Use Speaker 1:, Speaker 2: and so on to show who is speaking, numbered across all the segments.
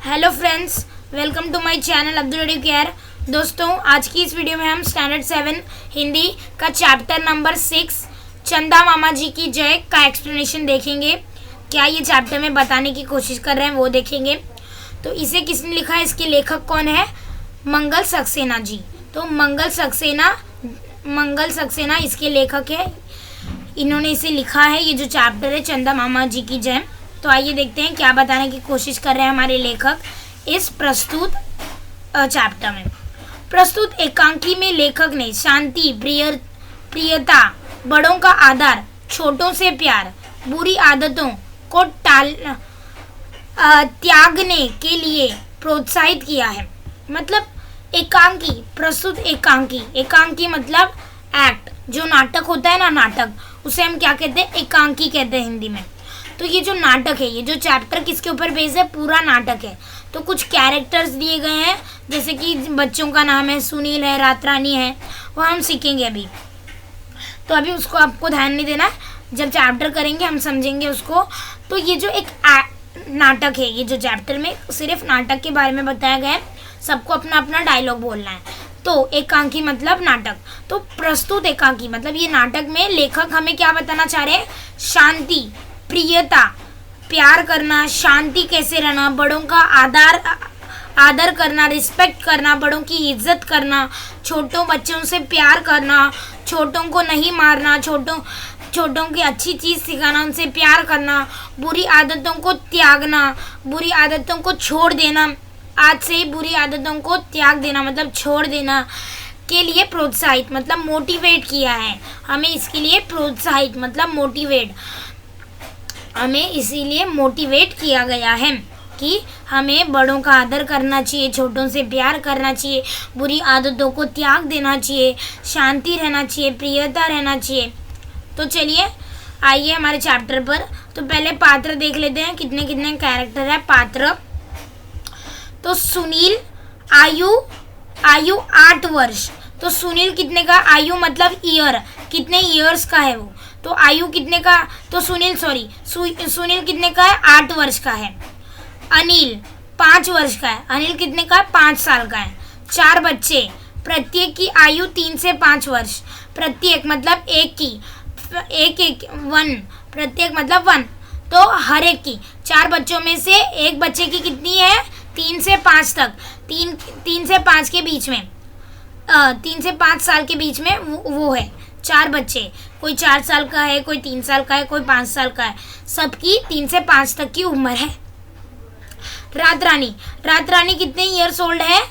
Speaker 1: Hello friends, welcome to my channel Abdul ready care. दोस्तों, आज की इस वीडियो में हम स्टैंडर्ड 7 हिंदी का चैप्टर नंबर 6 चंदा मामा जी की जय का एक्सप्लेनेशन देखेंगे। क्या ये चैप्टर में बताने की कोशिश कर रहे हैं वो देखेंगे। तो इसे किसने लिखा है, इसके लेखक कौन है? मंगल सक्सेना जी। तो मंगल सक्सेना इसके लेखक है, इन्होंने इसे लिखा है। ये जो चैप्टर है चंदा मामा जी की जय। तो आइए देखते हैं क्या बताने की कोशिश कर रहे हैं हमारे लेखक इस प्रस्तुत चैप्टर में। प्रस्तुत एकांकी में लेखक ने शांति, प्रियता, बड़ों का आदर, छोटों से प्यार, बुरी आदतों को त्यागने के लिए प्रोत्साहित किया है। मतलब एकांकी, प्रस्तुत एकांकी मतलब एक्ट, जो नाटक होता है ना, नाटक, उसे हम क्या कहते हैं? एकांकी कहते हैं हिंदी में। तो ये जो नाटक है, ये जो चैप्टर किसके ऊपर बेस्ड है? पूरा नाटक है। तो कुछ कैरेक्टर्स दिए गए हैं, जैसे कि बच्चों का नाम है, सुनील है, रात रानी है, वो हम सीखेंगे अभी। तो अभी उसको आपको ध्यान नहीं देना, जब चैप्टर करेंगे हम समझेंगे उसको। तो ये जो एक नाटक है, ये जो चैप्टर में सिर्फ नाटक के बारे में बताया गया है, सबको अपना अपना डायलॉग बोलना है। तो एकांकी मतलब नाटक। तो प्रस्तुत एकांकी मतलब ये नाटक में लेखक हमें क्या बताना चाह रहे हैं? शांति, प्रियता, प्यार करना, शांति कैसे रहना, बड़ों का आदर करना, रिस्पेक्ट करना, बड़ों की इज्जत करना, छोटों बच्चों से प्यार करना, छोटों को नहीं मारना, छोटों की अच्छी चीज़ सिखाना, उनसे प्यार करना, बुरी आदतों को त्यागना, बुरी आदतों को छोड़ देना, आज से ही बुरी आदतों को त्याग देना मतलब छोड़ देना के लिए प्रोत्साहित मतलब मोटिवेट किया है हमें। इसके लिए प्रोत्साहित मतलब मोटिवेट, हमें इसीलिए मोटिवेट किया गया है कि हमें बड़ों का आदर करना चाहिए, छोटों से प्यार करना चाहिए, बुरी आदतों को त्याग देना चाहिए, शांति रहना चाहिए, प्रियता रहना चाहिए। तो चलिए आइए हमारे चैप्टर पर। तो पहले पात्र देख लेते हैं, कितने कितने कैरेक्टर है पात्र। तो सुनील, आयु 8 वर्ष। तो सुनील कितने का? आयु मतलब ईयर, कितने ईयर्स का है वो। तो आयु कितने का? तो सुनील कितने का है? 8 वर्ष का है। अनिल 5 वर्ष का है। अनिल कितने का? 5 साल का है। 4 बच्चे, प्रत्येक की आयु 3 से 5 वर्ष। प्रत्येक मतलब एक की, वन, प्रत्येक मतलब 1। तो हर एक की, 4 बच्चों में से एक बच्चे की कितनी है? 3 से 5 तक, 3 से 5 के बीच में, 3 से 5 साल के बीच में वो है 4 बच्चे। कोई 4 साल का है, कोई 3 साल का है, कोई 5 साल का है, सबकी 3 से 5 तक की उम्र है। रात रानी कितने ईयर्स ओल्ड है?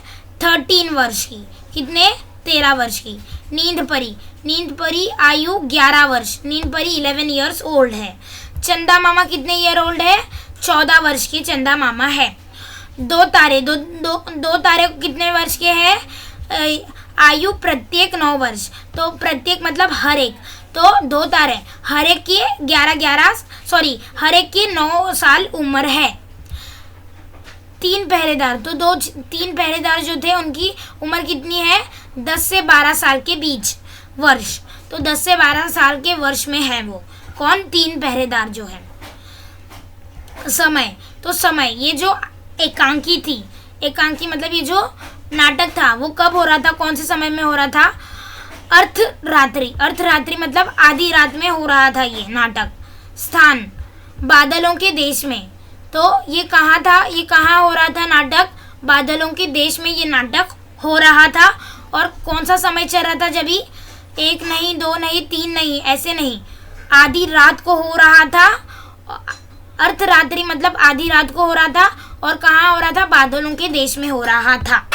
Speaker 1: 13 वर्ष की। कितने? 13 वर्ष की। नींद परी आयु 11 वर्ष, नींद परी 11 ईयर्स ओल्ड है। चंदा मामा कितने ईयर ओल्ड है? 14 वर्ष की चंदा मामा है। दो तारे कितने वर्ष के हैं? आयु प्रत्येक 9 वर्ष। तो प्रत्येक मतलब हर एक, तो 2 तारे, हर एक की 9 साल उम्र है। 3 पहरेदार, तो 3 पहरेदार जो थे उनकी उम्र कितनी है? 10 से 12 साल के बीच वर्ष। तो 10 से 12 साल के वर्ष में है वो कौन? 3 पहरेदार जो है। समय, ये जो एकांकी थी, एकांकी मतलब ये जो नाटक था वो कब हो रहा था? कौन से समय में हो रहा था? अर्धरात्रि मतलब आधी रात में हो रहा था ये नाटक। स्थान, बादलों के देश में। तो ये कहाँ था? ये कहाँ हो रहा था नाटक? बादलों के देश में ये नाटक हो रहा था। और कौन सा समय चल रहा था? जब भी 1 नहीं, 2 नहीं, 3 नहीं, ऐसे नहीं, आधी रात को हो रहा था। अर्धरात्रि मतलब आधी रात को हो रहा था। और कहाँ हो रहा था? बादलों के देश में हो रहा था।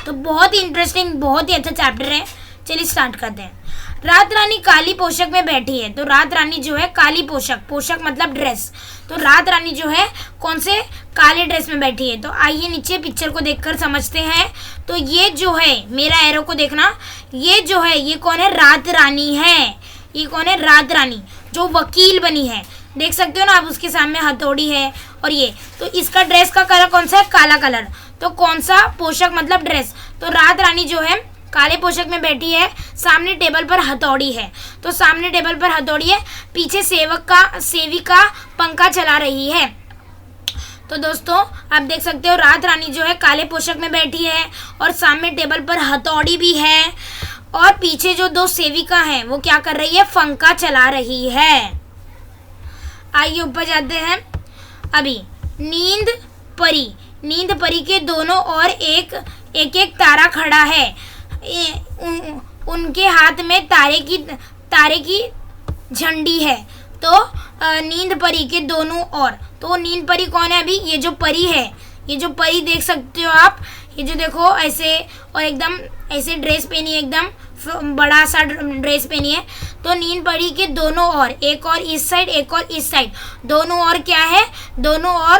Speaker 1: तो बहुत ही इंटरेस्टिंग, बहुत ही अच्छा चैप्टर है। चलिए स्टार्ट करते हैं। रात रानी काली पोशाक में बैठी है। तो रात रानी जो है काली पोशाक मतलब ड्रेस। तो रात रानी जो है कौन से? काले ड्रेस में बैठी है। तो आइए नीचे पिक्चर को देखकर समझते हैं। तो ये जो है, मेरा एरो को देखना, ये जो है ये कौन है? रात रानी है। ये कौन है? रात रानी, जो वकील बनी है। देख सकते हो ना आप, उसके सामने हथौड़ी है और ये। तो इसका ड्रेस का कलर कौन सा है? काला कलर। तो कौन सा? पोशाक मतलब ड्रेस। तो रात रानी जो है काले पोशाक में बैठी है, सामने टेबल पर हथौड़ी है। तो सामने टेबल पर हथौड़ी है, पीछे सेविका पंखा चला रही है। तो दोस्तों आप देख सकते हो रात रानी जो है काले पोशाक में बैठी है और सामने टेबल पर हथौड़ी भी है और पीछे जो दो सेविका हैं वो क्या कर रही है, पंखा चला रही है। आइए ऊपर जाते हैं। अभी नींद परी के दोनों ओर एक एक तारा खड़ा है। उनके हाथ में तारे की झंडी है। तो नींद परी के दोनों ओर, तो नींद परी कौन है? अभी ये जो परी है, ये जो परी देख सकते हो आप, ये जो देखो ऐसे और एकदम ऐसे ड्रेस पहनी है, एकदम बड़ा सा ड्रेस पहनी है। तो नींद परी के दोनों ओर, एक और इस साइड एक और इस साइड, दोनों ओर क्या है, दोनों ओर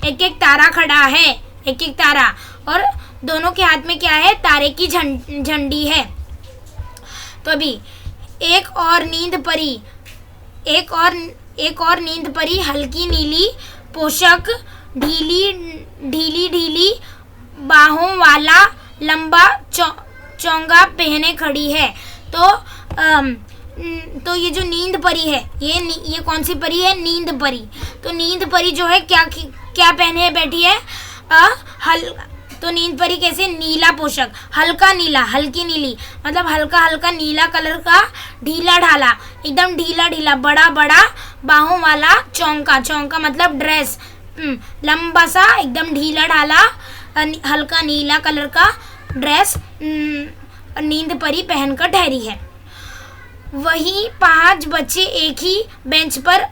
Speaker 1: एक एक तारा खड़ा है, एक एक तारा, और दोनों के हाथ में क्या है, तारे की झंडी है। तो अभी एक और नींद परी हल्की नीली पोशाक, ढीली बाहों वाला लंबा चोंगा पहने खड़ी है। तो ये जो नींद परी है, ये कौन सी परी है? नींद परी। तो नींद परी जो है क्या पहने बैठी है? तो नींद परी कैसे? नीला पोशाक, हल्की नीली, मतलब हल्का नीला कलर का, ढीला ढाला, एकदम ढीला बड़ा बाहों वाला चौंका मतलब ड्रेस, लंबा सा एकदम ढीला ढाला हल्का नीला कलर का ड्रेस नींद परी पहनकर ठहरी है। वहीं 5 बच्चे एक ही बेंच पर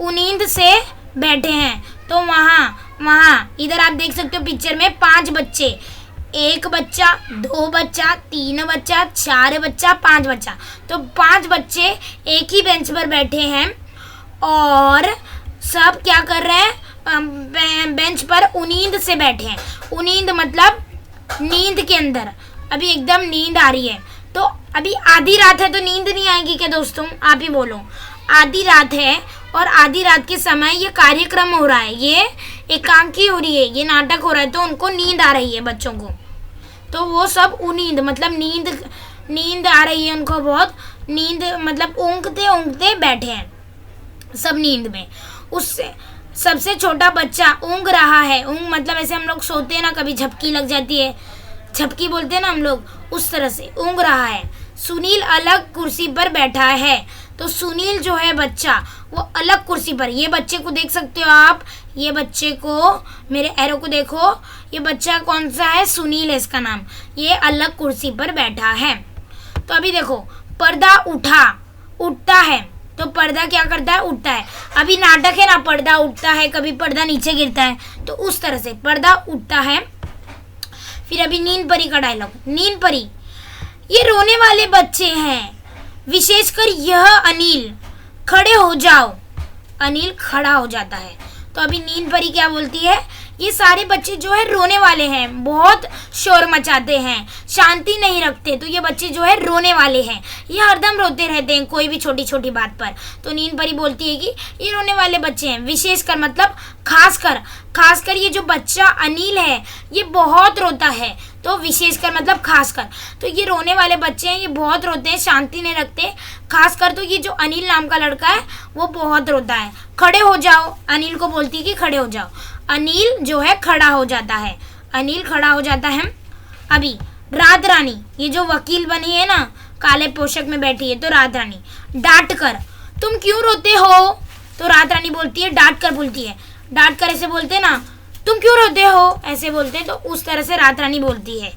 Speaker 1: उनींद से बैठे हैं। तो वहाँ इधर आप देख सकते हो पिक्चर में 5 बच्चे, 1 बच्चा, 2 बच्चा, 3 बच्चा, 4 बच्चा, 5 बच्चा। तो 5 बच्चे एक ही बेंच पर बैठे हैं और सब क्या कर रहे हैं? बेंच पर उनींद से बैठे हैं। उनींद मतलब नींद के अंदर, अभी एकदम नींद आ रही है। तो अभी आधी रात है तो नींद नहीं आएगी क्या दोस्तों? आप ही बोलो। आधी रात है और आधी रात के समय ये कार्यक्रम हो रहा है, ये एकांकी हो रही है, ये नाटक हो रहा है, तो उनको नींद आ रही है बच्चों को। तो वो सब उनींद मतलब नींद आ रही है उनको, बहुत नींद मतलब ऊँघते बैठे हैं सब नींद में। उससे सबसे छोटा बच्चा ऊँघ रहा है। ऊँघ मतलब ऐसे हम लोग सोते हैं ना, कभी झपकी लग जाती है, झपकी बोलते हैं ना हम लोग, उस तरह से ऊँघ रहा है। सुनील अलग कुर्सी पर बैठा है। तो सुनील जो है बच्चा, वो अलग कुर्सी पर, ये बच्चे को देख सकते हो आप, ये बच्चे को, मेरे एरो को देखो, ये बच्चा कौन सा है? सुनील है इसका नाम। ये अलग कुर्सी पर बैठा है। तो अभी देखो पर्दा उठता है। तो पर्दा क्या करता है? उठता है। अभी नाटक है ना, पर्दा उठता है, कभी पर्दा नीचे गिरता है, तो उस तरह से पर्दा उठता है। फिर अभी नींद परी का डायलॉग। नींद परी, ये रोने वाले बच्चे हैं, विशेषकर यह अनिल, खड़े हो जाओ। अनिल खड़ा हो जाता है। तो अभी नींद परी क्या बोलती है? ये सारे बच्चे जो है रोने वाले हैं, बहुत शोर मचाते हैं, शांति नहीं रखते, तो ये बच्चे जो है रोने वाले हैं, ये हरदम रोते रहते हैं कोई भी छोटी छोटी बात पर। तो नींद परी बोलती है कि ये रोने वाले बच्चे हैं, विशेषकर मतलब खासकर ये जो बच्चा अनिल है ये बहुत रोता है। तो विशेषकर मतलब खासकर, तो ये रोने वाले बच्चे हैं, ये बहुत रोते हैं, शांति नहीं रखते। खासकर तो ये जो अनिल नाम का लड़का है वो बहुत रोता है। खड़े हो जाओ, अनिल को बोलती है कि खड़े हो जाओ। अनिल जो है खड़ा हो जाता है। अनिल खड़ा हो जाता है। अभी रात रानी, ये जो वकील बनी है ना, काले पोशाक में बैठी है, तो रात रानी डांट कर, तुम क्यों रोते हो? तो रात रानी बोलती है, डांट कर बोलती है, डांट कर ऐसे बोलते हैं ना, तुम क्यों रोते हो ऐसे बोलते हैं, तो उस तरह से रात रानी बोलती है।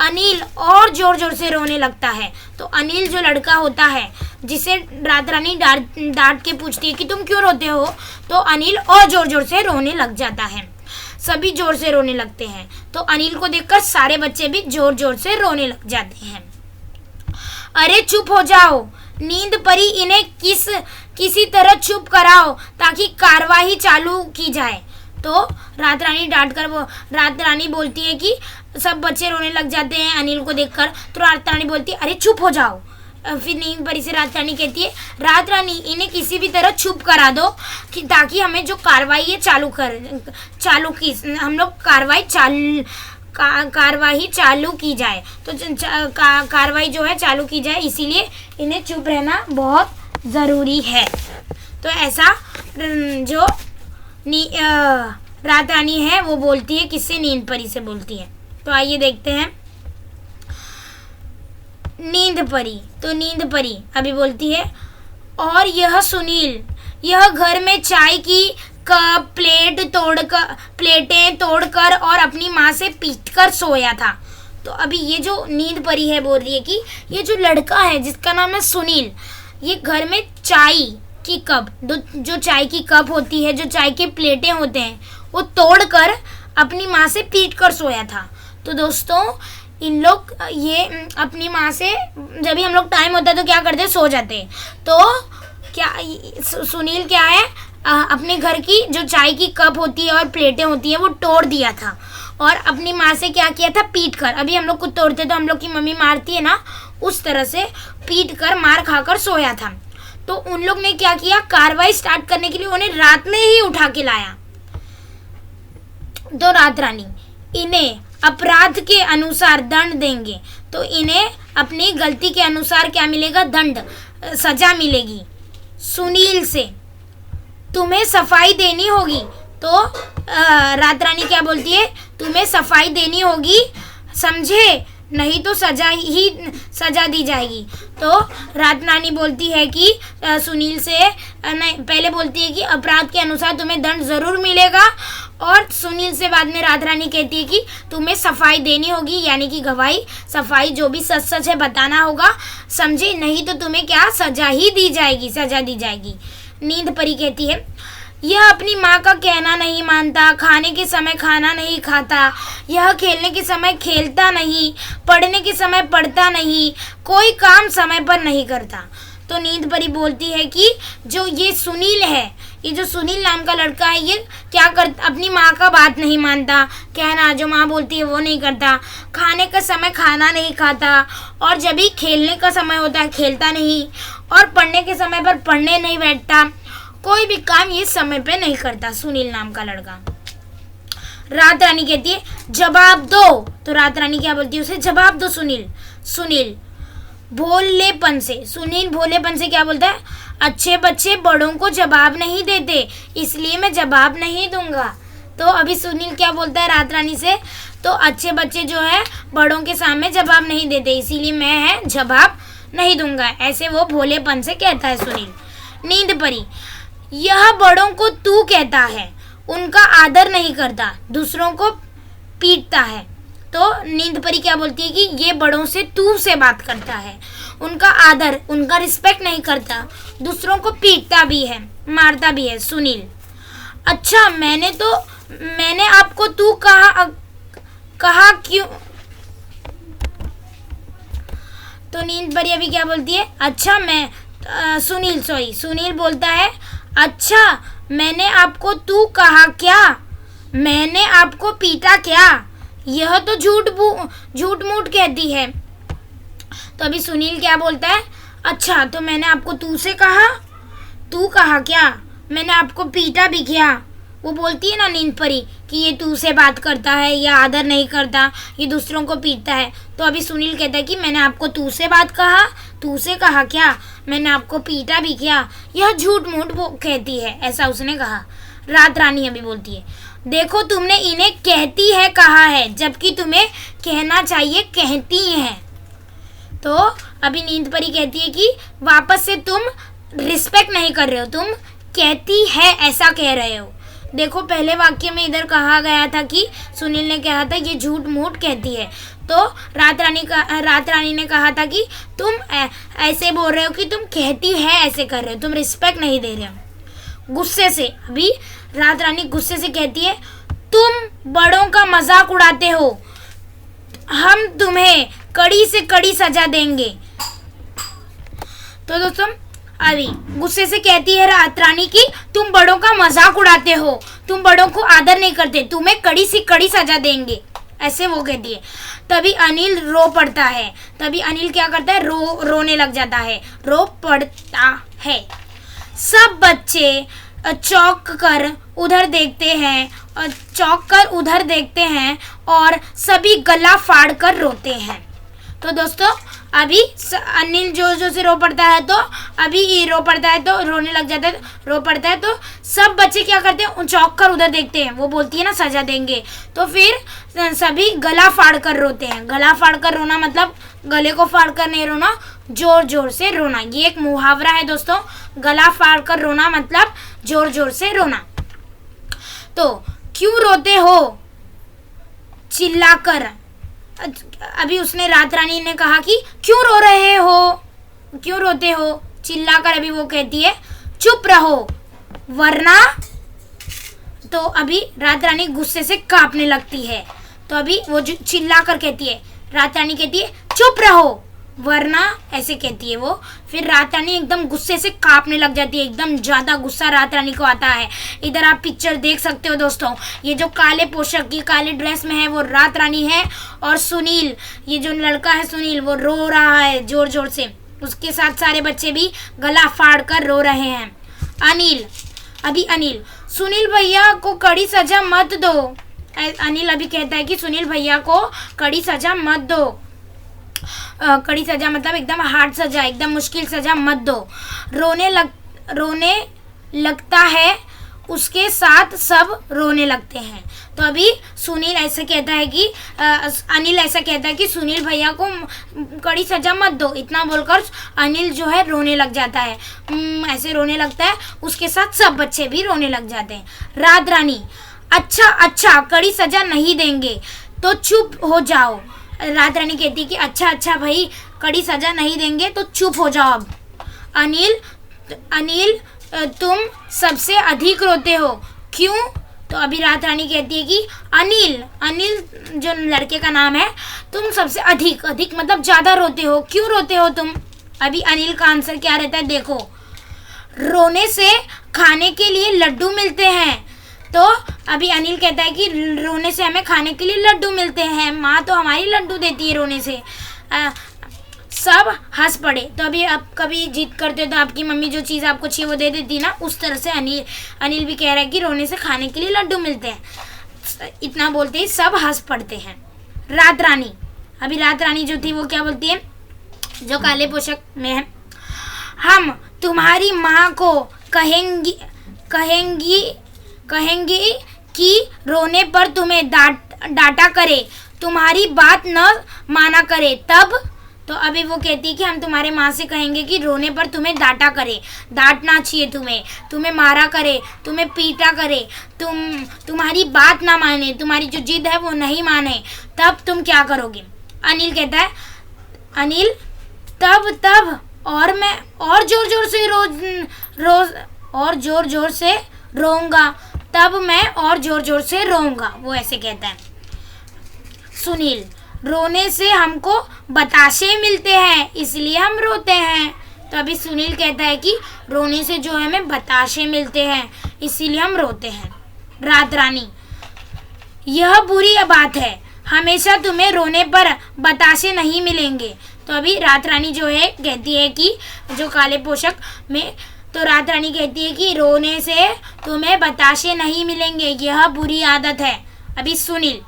Speaker 1: अनिल और जोर जोर से रोने लगता है। तो अनिल जो लड़का होता है जिसे रात रानी डांट के पूछती है कि तुम क्यों रोते हो, तो अनिल और जोर जोर से रोने लग जाता है। सभी जोर से रोने लगते हैं। तो अनिल को देखकर सारे बच्चे भी जोर जोर से रोने लग जाते हैं। अरे चुप हो जाओ, नींद परी, इन्हें किसी तरह चुप कराओ ताकि कार्यवाही चालू की जाए। तो रात रानी बोलती है कि सब बच्चे रोने लग जाते हैं अनिल को देखकर। तो रात रानी बोलती है, अरे चुप हो जाओ। फिर नींद परी से रात रानी कहती है, रात रानी, इन्हें किसी भी तरह चुप करा दो कि ताकि हमें जो कार्रवाई है हम लोग कार्रवाई चालू की जाए। तो कार्रवाई जो है चालू की जाए, इसीलिए इन्हें चुप रहना बहुत ज़रूरी है। तो ऐसा जो रात रानी है वो बोलती है किससे, नींद परी से बोलती है। तो आइए देखते हैं नींद परी। तो नींद परी अभी बोलती है, और यह सुनील, यह घर में चाय की कप प्लेटें तोड़कर और अपनी माँ से पीटकर सोया था। तो अभी ये जो नींद परी है बोल रही है कि ये जो लड़का है जिसका नाम है सुनील, ये घर में चाय की कप, जो चाय की कप होती है, जो चाय के प्लेटें होते हैं, वो तोड़कर अपनी माँ से पीट कर सोया था। तो दोस्तों इन लोग ये अपनी माँ से, जब भी हम लोग टाइम होता है तो क्या करते, सो जाते। तो क्या सुनील क्या है, अपने घर की जो चाय की कप होती है और प्लेटें होती है वो तोड़ दिया था और अपनी माँ से क्या किया था, पीट कर। अभी हम लोग कुछ तोड़ते तो हम लोग की मम्मी मारती है ना, उस तरह से पीट कर मार खाकर सोया था। तो उन लोग ने क्या किया, कार्रवाई स्टार्ट करने के लिए उन्हें रात में ही उठा के लाया। तो रात रानी इन्हें अपराध के अनुसार दंड देंगे। तो इन्हें अपनी गलती के अनुसार क्या मिलेगा, दंड, सजा मिलेगी। सुनील से तुम्हें सफाई देनी होगी। तो रात रानी क्या बोलती है, तुम्हें सफाई देनी होगी, समझे, नहीं तो सजा दी जाएगी। तो रात रानी बोलती है कि सुनील से नहीं, पहले बोलती है कि अपराध के अनुसार तुम्हें दंड ज़रूर मिलेगा, और सुनील से बाद में रात रानी कहती है कि तुम्हें सफाई देनी होगी, यानी कि गवाही, सफाई, जो भी सच सच है बताना होगा, समझे, नहीं तो तुम्हें क्या, सजा दी जाएगी। नींद परी कहती है, यह अपनी माँ का कहना नहीं मानता, खाने के समय खाना नहीं खाता, यह खेलने के समय खेलता नहीं, पढ़ने के समय पढ़ता नहीं, कोई काम समय पर नहीं करता। तो नींद परी बोलती है कि जो ये सुनील है, ये जो सुनील नाम का लड़का है, ये क्या करता, अपनी माँ का बात नहीं मानता, कहना जो माँ बोलती है वो नहीं करता, खाने का समय खाना नहीं खाता, और जब भी खेलने का समय होता है खेलता नहीं, और पढ़ने के समय पर पढ़ने नहीं बैठता, कोई भी काम ये समय पे नहीं करता, सुनील नाम का लड़का। रात रानी कहती है, जवाब दो। तो रात रानी क्या बोलती है उसे, जवाब दो सुनील भोलेपन से। सुनील भोलेपन से क्या बोलता है, अच्छे बच्चे बड़ों को जवाब नहीं देते, इसलिए मैं जवाब नहीं दूंगा। तो अभी सुनील क्या बोलता है रात रानी से, तो अच्छे बच्चे जो है बड़ों के सामने जवाब नहीं देते, इसीलिए मैं जवाब नहीं दूंगा, ऐसे वो भोलेपन से कहता है सुनील। नींद परी, यह बड़ों को तू कहता है, उनका आदर नहीं करता, दूसरों को पीटता है। तो नींद परी क्या बोलती है कि ये बड़ों से तू से बात करता है, उनका आदर, उनका रिस्पेक्ट नहीं करता, दूसरों को पीटता भी है, मारता भी है। सुनील, अच्छा मैंने आपको तू कहा क्यों। तो नींद परी अभी क्या बोलती है, अच्छा सुनील बोलता है, अच्छा मैंने आपको तू कहा क्या, मैंने आपको पीटा क्या, यह तो झूठ मूठ कहती है। तो अभी सुनील क्या बोलता है, अच्छा तो मैंने आपको तू से कहा, तू कहा क्या, मैंने आपको पीटा भी क्या। वो बोलती है ना नींद परी कि ये तू से बात करता है, ये आदर नहीं करता, ये दूसरों को पीटता है। तो अभी सुनील कहता है कि मैंने आपको तू से बात कहा, तू से कहा क्या, मैंने आपको पीटा भी क्या, यह झूठ मूठ वो कहती है, ऐसा उसने कहा। रात रानी अभी बोलती है, देखो तुमने इन्हें कहती है कहा है, जबकि तुम्हें कहना चाहिए कहती है। तो अभी नींद परी कहती है कि वापस से तुम रिस्पेक्ट नहीं कर रहे हो, तुम कहती है ऐसा कह रहे हो। देखो पहले वाक्य में इधर कहा गया था कि सुनील ने कहा था ये झूठ मूठ कहती है, तो रात रानी ने कहा था कि तुम ऐसे बोल रहे हो कि तुम कहती है ऐसे कर रहे हो, तुम रिस्पेक्ट नहीं दे रहे हो। गुस्से से अभी रात रानी गुस्से से कहती है, तुम बड़ों का मजाक उड़ाते हो, हम तुम्हें कड़ी से कड़ी सजा देंगे। तो दोस्तों अभी गुस्से से कहती है रात रानी की तुम बड़ों का मजाक उड़ाते हो, तुम बड़ों को आदर नहीं करते, तुम्हें कड़ी से कड़ी सजा देंगे, ऐसे वो कहती है। तभी अनिल रो पड़ता है, तभी अनिल क्या करता है, रोने लग जाता है, रो पड़ता है। सब बच्चे चौंक कर उधर देखते हैं और सभी गला फाड़ कर रोते हैं। तो दोस्तों अभी अनिल जोर जोर से रो पड़ता है तो अभी रो पड़ता है तो रोने लग जाता है, रो पड़ता है तो सब बच्चे क्या करते हैं, चौंक कर उधर देखते हैं। वो बोलती है ना सजा देंगे, तो फिर सभी गला फाड़ कर रोते हैं। गला फाड़ कर रोना मतलब गले को फाड़ कर नहीं रोना, जोर जोर से रोना। ये एक मुहावरा है दोस्तों, गला फाड़ कर रोना मतलब जोर जोर से रोना। तो क्यों रोते हो चिल्लाकर, अभी उसने रात रानी ने कहा कि क्यों रो रहे हो, क्यों रोते हो चिल्लाकर। अभी वो कहती है चुप रहो वरना, तो अभी रात रानी गुस्से से कांपने लगती है। तो अभी वो जो चिल्लाकर कहती है, रात रानी कहती है चुप रहो वरना, ऐसे कहती है वो। फिर रात रानी एकदम गुस्से से कांपने लग जाती है, एकदम ज़्यादा गुस्सा रात रानी को आता है। इधर आप पिक्चर देख सकते हो दोस्तों, ये जो काले पोशाक की काले ड्रेस में है वो रात रानी है, और सुनील, ये जो लड़का है सुनील, वो रो रहा है जोर जोर से। उसके साथ सारे बच्चे भी गला फाड़ कर रो रहे हैं। अनिल, अभी अनिल, सुनील भैया को कड़ी सजा मत दो। अनिल अभी कहता है कि सुनील भैया को कड़ी सजा मत दो। कड़ी सजा मतलब एकदम हार्ड सजा, एकदम मुश्किल सजा मत दो। रोने लगता है, उसके साथ सब रोने लगते हैं। तो अभी सुनील ऐसे कहता है कि अनिल ऐसा कहता है कि सुनील भैया को कड़ी सजा मत दो। इतना बोलकर अनिल जो है रोने लग जाता है, ऐसे रोने लगता है। उसके साथ सब बच्चे भी रोने लग जाते हैं। रात रानी, अच्छा अच्छा कड़ी सजा नहीं देंगे तो चुप हो जाओ। रात रानी कहती है कि अच्छा अच्छा भाई कड़ी सजा नहीं देंगे तो चुप हो जाओ अब। अनिल तुम सबसे अधिक रोते हो क्यों? तो अभी रात रानी कहती है कि अनिल जो लड़के का नाम है, तुम सबसे अधिक मतलब ज़्यादा रोते हो, क्यों रोते हो तुम? अभी अनिल का आंसर क्या रहता है देखो, रोने से खाने के लिए लड्डू मिलते हैं। तो अभी अनिल कहता है कि रोने से हमें खाने के लिए लड्डू मिलते हैं, माँ तो हमारी लड्डू देती है रोने से। सब हंस पड़े। तो अभी आप कभी जिद करते हो तो आपकी मम्मी जो चीज़ आपको चाहिए वो दे देती ना, उस तरह से अनिल भी कह रहा है कि रोने से खाने के लिए लड्डू मिलते हैं। इतना बोलते ही सब हंस पड़ते हैं। रात रानी, अभी रात रानी जो थी वो क्या बोलती है, जो काले पोशाक में है, हम तुम्हारी माँ को कहेंगी कि रोने पर तुम्हें डांटा करे, तुम्हारी बात न माना करे तब। तो अभी वो कहती है कि हम तुम्हारे माँ से कहेंगे कि रोने पर तुम्हें डांटा करे, डांटना चाहिए तुम्हें मारा करे, तुम्हें पीटा करे, तुम्हारी बात ना माने, तुम्हारी जो जिद है वो नहीं माने, तब तुम क्या करोगे? अनिल कहता है, अनिल तब और मैं और जोर जोर से रोऊंगा, तब मैं और जोर जोर से रोऊंगा, वो ऐसे कहता है। सुनील, रोने से हमको बताशे मिलते हैं इसलिए हम रोते हैं। तो अभी सुनील कहता है कि रोने से जो है हमें बताशे मिलते हैं इसीलिए हम रोते हैं। रात रानी, यह बुरी बात है, हमेशा तुम्हें रोने पर बताशे नहीं मिलेंगे। तो अभी रात रानी जो है कहती है कि जो काले पोशाक में, तो रात रानी कहती है कि रोने से तुम्हें बताशे नहीं मिलेंगे, यह बुरी आदत है। अभी सुनील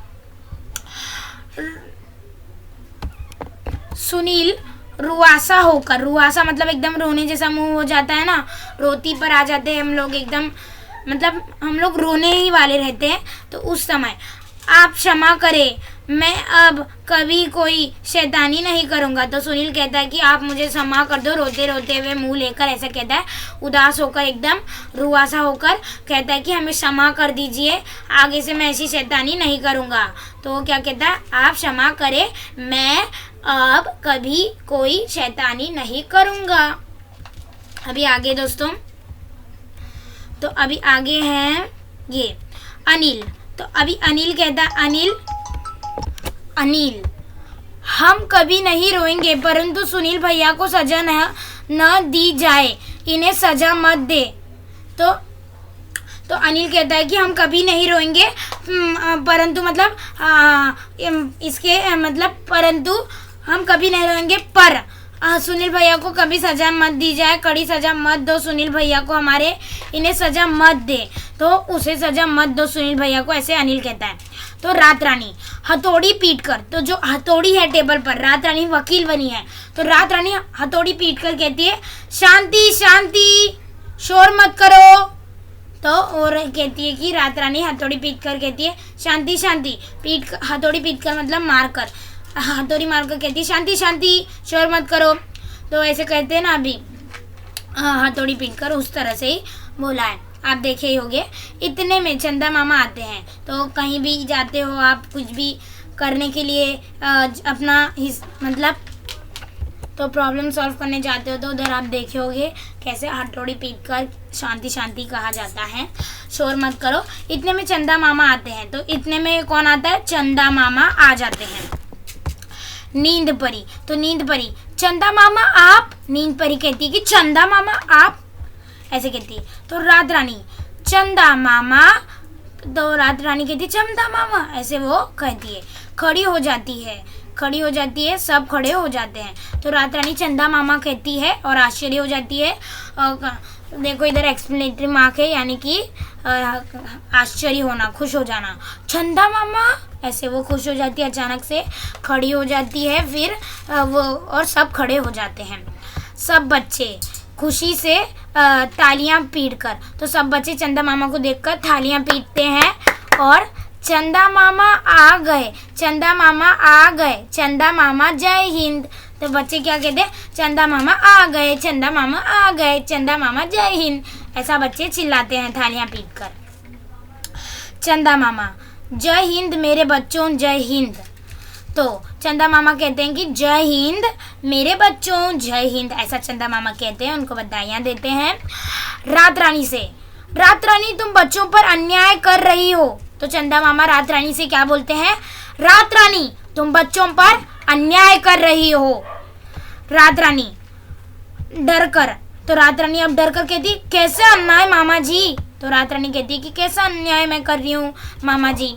Speaker 1: रुआसा होकर, रुआसा मतलब एकदम रोने जैसा मुंह हो जाता है ना, रोती पर आ जाते हैं हम लोग, एकदम मतलब हम लोग रोने ही वाले रहते हैं। तो उस समय, आप क्षमा करें, मैं अब कभी कोई शैतानी नहीं करूँगा। तो सुनील कहता है कि आप मुझे क्षमा कर दो, रोते रोते हुए मुंह लेकर ऐसा कहता है, उदास होकर एकदम रुआसा होकर कहता है कि हमें क्षमा कर दीजिए, आगे से मैं ऐसी शैतानी नहीं करूँगा। तो वो क्या कहता है, आप क्षमा करें, मैं अब कभी कोई शैतानी नहीं करूँगा। अभी आगे दोस्तों, तो अभी आगे हैं ये अनिल। तो अभी अनिल कहता है, अनिल हम कभी नहीं रोएंगे, परंतु सुनील भैया को सजा न दी जाए, इन्हें सजा मत दे। तो अनिल कहता है कि हम कभी नहीं रोएंगे, परंतु मतलब इसके मतलब परंतु हम कभी नहीं रोएंगे, पर सुनील भैया को कभी सजा मत दी जाए, कड़ी सजा मत दो सुनील भैया को, हमारे इन्हें सजा मत दे, तो उसे सजा मत दो सुनील भैया को, ऐसे अनिल कहता है। तो रात रानी हथौड़ी पीट कर, तो जो हथौड़ी है टेबल पर, रात रानी वकील बनी है, तो रात रानी हथौड़ी पीट कर कहती है शांति शांति, शोर मत करो। तो और कहती है कि रात रानी हथौड़ी पीट कर कहती है शांति शांति, हथौड़ी पीट कर मतलब मार कर, हथौड़ी मार कर कहती है शांति शांति, शोर मत करो। तो ऐसे कहते हैं ना अभी, हथौड़ी पीट कर, उस तरह से ही बोला है, आप देखे ही होंगे। इतने में चंदा मामा आते हैं। तो कहीं भी जाते हो आप, कुछ भी करने के लिए अपना मतलब तो प्रॉब्लम सॉल्व करने जाते हो, तो उधर आप देखे होंगे कैसे हथौड़ी पीट कर शांति शांति कहा जाता है, शोर मत करो। इतने में चंदा मामा आते हैं। तो इतने में कौन आता है? चंदा मामा आ जाते हैं। नींद परी, तो नींद परी चंदा मामा आप, नींद परी कहती है कि चंदा मामा आप, ऐसे कहती है। तो रात रानी चंदा मामा, तो रात रानी कहती है चंदा मामा, ऐसे वो कहती है। खड़ी हो जाती है, खड़ी हो जाती है, सब खड़े हो जाते हैं। तो रात रानी चंदा मामा कहती है और आश्चर्य हो जाती है। देखो इधर एक्सप्लेनेटरी मार्क है, यानी कि आश्चर्य होना, खुश हो जाना। चंदा मामा, ऐसे वो खुश हो जाती है, अचानक से खड़ी हो जाती है। फिर वो और सब खड़े हो जाते हैं। सब बच्चे खुशी से तालियां पीटकर, तो सब बच्चे चंदा मामा को देखकर तालियां पीटते हैं और चंदा मामा आ गए, चंदा मामा आ गए, चंदा मामा जय हिंद। तो बच्चे क्या कहते हैं? चंदा मामा आ गए, चंदा मामा आ गए, चंदा मामा जय हिंद, ऐसा बच्चे चिल्लाते हैं थालियां पीटकर। चंदा मामा जय हिंद मेरे बच्चों, जय हिंद। तो चंदा मामा कहते हैं कि जय हिंद मेरे बच्चों, जय हिंद, ऐसा चंदा मामा कहते हैं, उनको बधाइयाँ देते हैं। रात रानी से, रात रानी तुम बच्चों पर अन्याय कर रही हो। तो चंदा मामा रात रानी से क्या बोलते हैं? रात रानी तुम बच्चों पर अन्याय कर रही हो। रात रानी डर कर, तो रात रानी अब डर कर कहती कैसा अन्याय मामा जी। तो रात रानी कहती है कि कैसा अन्याय मैं कर रही हूँ मामा जी।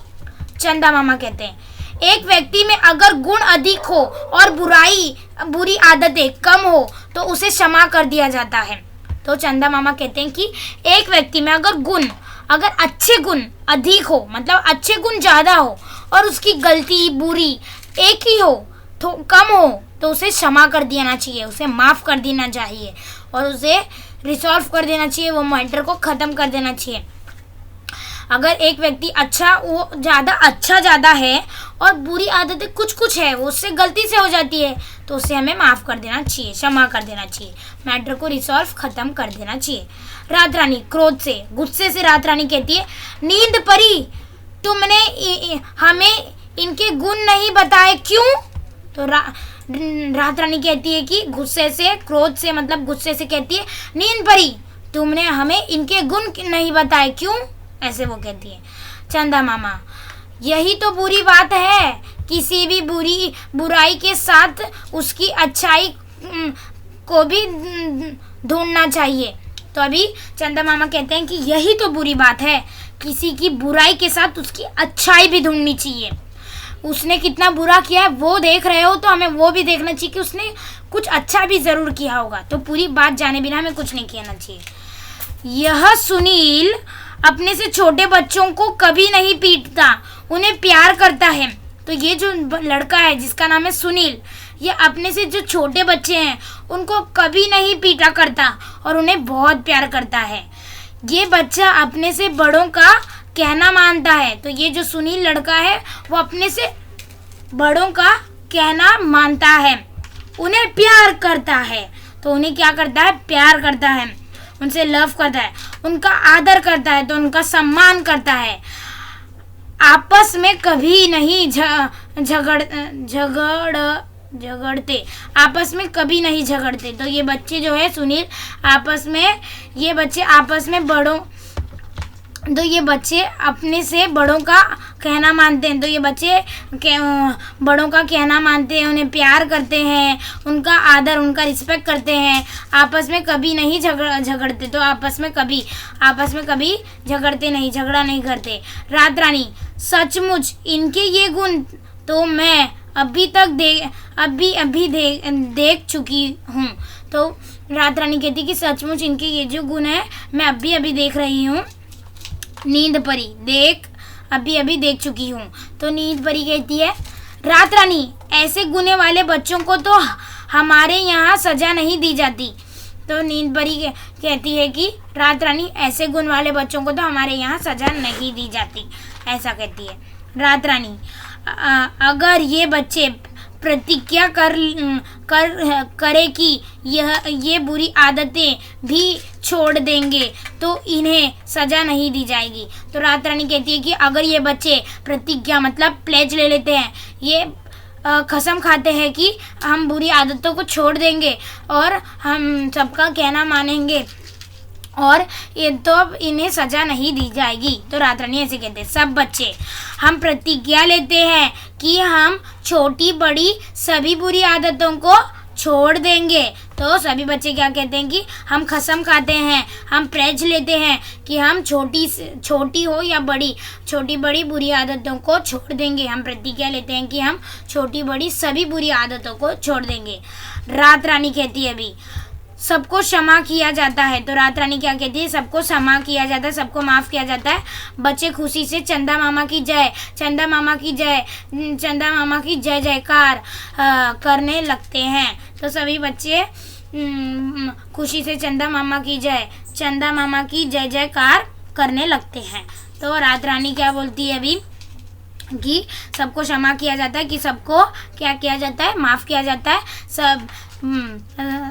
Speaker 1: चंदा मामा कहते हैं एक व्यक्ति में अगर गुण अधिक हो और बुरी आदतें कम हो तो उसे क्षमा कर दिया जाता है। तो चंदा मामा कहते हैं कि एक व्यक्ति में अगर अच्छे गुण अधिक हो, मतलब अच्छे गुण ज़्यादा हो और उसकी गलती बुरी एक ही हो, तो कम हो, तो उसे क्षमा कर देना चाहिए, उसे माफ़ कर देना चाहिए और उसे रिसॉल्व कर देना चाहिए, वो मैटर को ख़त्म कर देना चाहिए। अगर एक व्यक्ति वो ज़्यादा है और बुरी आदतें कुछ है, वो उससे गलती से हो जाती है, तो उसे हमें माफ़ कर देना चाहिए, क्षमा कर देना चाहिए, मैटर को रिसॉल्व ख़त्म कर देना चाहिए। रात रानी क्रोध से, गुस्से से रात रानी कहती है नींद परी तुमने हमें इनके गुण नहीं बताए क्यों। तो रात रानी कहती है कि गुस्से से, क्रोध से मतलब गुस्से से कहती है नींद परी तुमने हमें इनके गुण नहीं बताए क्यों, ऐसे वो कहती है। चंदा मामा यही तो बुरी बात है, किसी भी बुराई के साथ उसकी अच्छाई को भी ढूंढना चाहिए। तो अभी चंदा मामा कहते हैं कि यही तो बुरी बात है, किसी की बुराई के साथ उसकी अच्छाई भी ढूंढनी चाहिए। उसने कितना बुरा किया है वो देख रहे हो, तो हमें वो भी देखना चाहिए कि उसने कुछ अच्छा भी ज़रूर किया होगा। तो पूरी बात जाने बिना हमें कुछ नहीं कहना चाहिए। यह सुनील अपने से छोटे बच्चों को कभी नहीं पीटता, उन्हें प्यार करता है। तो ये जो लड़का है जिसका नाम है सुनील, ये अपने से जो छोटे बच्चे हैं उनको कभी नहीं पीटा करता और उन्हें बहुत प्यार करता है। ये बच्चा अपने से बड़ों का कहना मानता है। तो ये जो सुनील लड़का है वो अपने से बड़ों का कहना मानता है, उन्हें प्यार करता है। तो उन्हें क्या करता है? प्यार करता है, उनसे लव करता है, उनका आदर करता है, तो उनका सम्मान करता है। आपस में कभी नहीं झगड़ते, आपस में कभी नहीं झगड़ते। तो ये बच्चे जो है सुनील ये बच्चे आपस में तो ये बच्चे अपने से बड़ों का कहना मानते हैं। तो ये बच्चे बड़ों का कहना मानते हैं, उन्हें प्यार करते हैं, उनका आदर, उनका रिस्पेक्ट करते हैं, आपस में कभी नहीं झगड़ते। तो आपस में कभी झगड़ते नहीं, झगड़ा नहीं करते। रात रानी सचमुच इनके ये गुण तो मैं अभी देख चुकी हूँ। तो रात रानी कहती कि सचमुच इनके ये जो गुण है मैं अभी देख रही हूँ। नींद परी अभी देख चुकी हूँ। तो नींद परी कहती है रात रानी ऐसे गुने वाले बच्चों को तो हमारे यहाँ सजा नहीं दी जाती। तो नींद परी कहती है कि रात रानी ऐसे गुण वाले बच्चों को तो हमारे यहाँ सजा नहीं दी जाती, ऐसा कहती है रात रानी। अगर ये बच्चे प्रतिज्ञा करे कि ये बुरी आदतें भी छोड़ देंगे तो इन्हें सजा नहीं दी जाएगी। तो रात रानी कहती है कि अगर ये बच्चे प्रतिज्ञा मतलब प्लेज ले लेते हैं, ये कसम खाते हैं कि हम बुरी आदतों को छोड़ देंगे और हम सबका कहना मानेंगे और ये तो अब इन्हें सजा नहीं दी जाएगी। तो रात रानी ऐसे कहते हैं सब बच्चे हम प्रतिज्ञा लेते हैं कि हम छोटी बड़ी सभी बुरी आदतों को छोड़ देंगे। तो सभी बच्चे क्या कहते हैं कि हम कसम खाते हैं, हम प्लेज लेते हैं कि हम छोटी हो या बड़ी, छोटी बड़ी बुरी आदतों को छोड़ देंगे। हम प्रतिज्ञा लेते हैं कि हम छोटी बड़ी सभी बुरी आदतों को छोड़ देंगे। रात रानी कहती है अभी सबको क्षमा किया जाता है। तो रात रानी क्या कहती है सबको क्षमा किया जाता है, सबको माफ़ किया जाता है। बच्चे खुशी से चंदा मामा की जय, चंदा मामा की जय, चंदा मामा की जय जयकार करने लगते हैं। तो सभी बच्चे खुशी से चंदा मामा की जय, चंदा मामा की जय जयकार करने लगते हैं। तो रात रानी क्या बोलती है अभी कि सबको क्षमा किया जाता है, कि सबको क्या किया जाता है, माफ़ किया जाता है।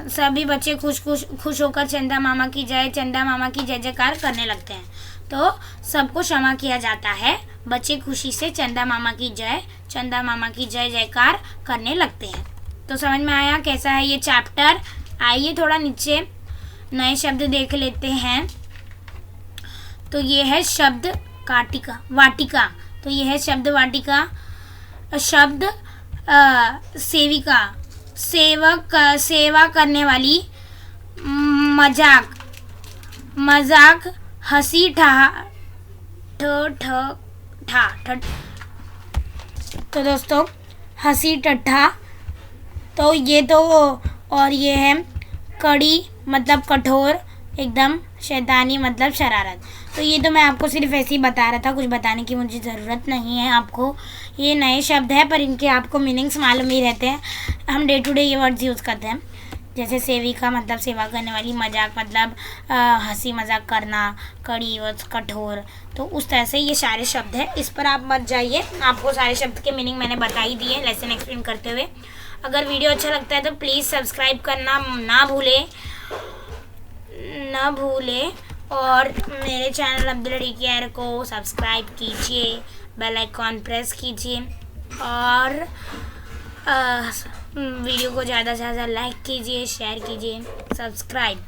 Speaker 1: सभी बच्चे खुश होकर चंदा मामा की जय, चंदा मामा की जय जयकार करने लगते हैं। तो सबको क्षमा किया जाता है, बच्चे खुशी से चंदा मामा की जय, चंदा मामा की जय जयकार करने लगते हैं। तो समझ में आया कैसा है ये चैप्टर? आइए थोड़ा नीचे नए शब्द देख लेते हैं। तो ये है शब्द वाटिका। तो ये है शब्द वाटिका। शब्द सेविका, सेवा करने वाली, मजाक हंसी तो दोस्तों हंसी ठट्ठा। तो ये तो और ये है कड़ी मतलब कठोर, एकदम शैतानी मतलब शरारत। तो ये तो मैं आपको सिर्फ ऐसे ही बता रहा था, कुछ बताने की मुझे ज़रूरत नहीं है आपको। ये नए शब्द है पर इनके आपको मीनिंग्स मालूम ही रहते हैं। हम डे टू डे ये वर्ड्स यूज़ करते हैं, जैसे सेविका मतलब सेवा करने वाली, मजाक मतलब हंसी मजाक करना, कड़ी और कठोर। तो उस तरह से ये सारे शब्द हैं, इस पर आप मत जाइए, आपको सारे शब्द के मीनिंग मैंने बता ही दिए लेसन एक्सप्लेन करते हुए। अगर वीडियो अच्छा लगता है तो प्लीज़ सब्सक्राइब करना ना भूलें और मेरे चैनल अब्दुल केयर को सब्सक्राइब कीजिए, बेल आइकॉन प्रेस कीजिए और वीडियो को ज़्यादा से ज़्यादा लाइक कीजिए, शेयर कीजिए, सब्सक्राइब।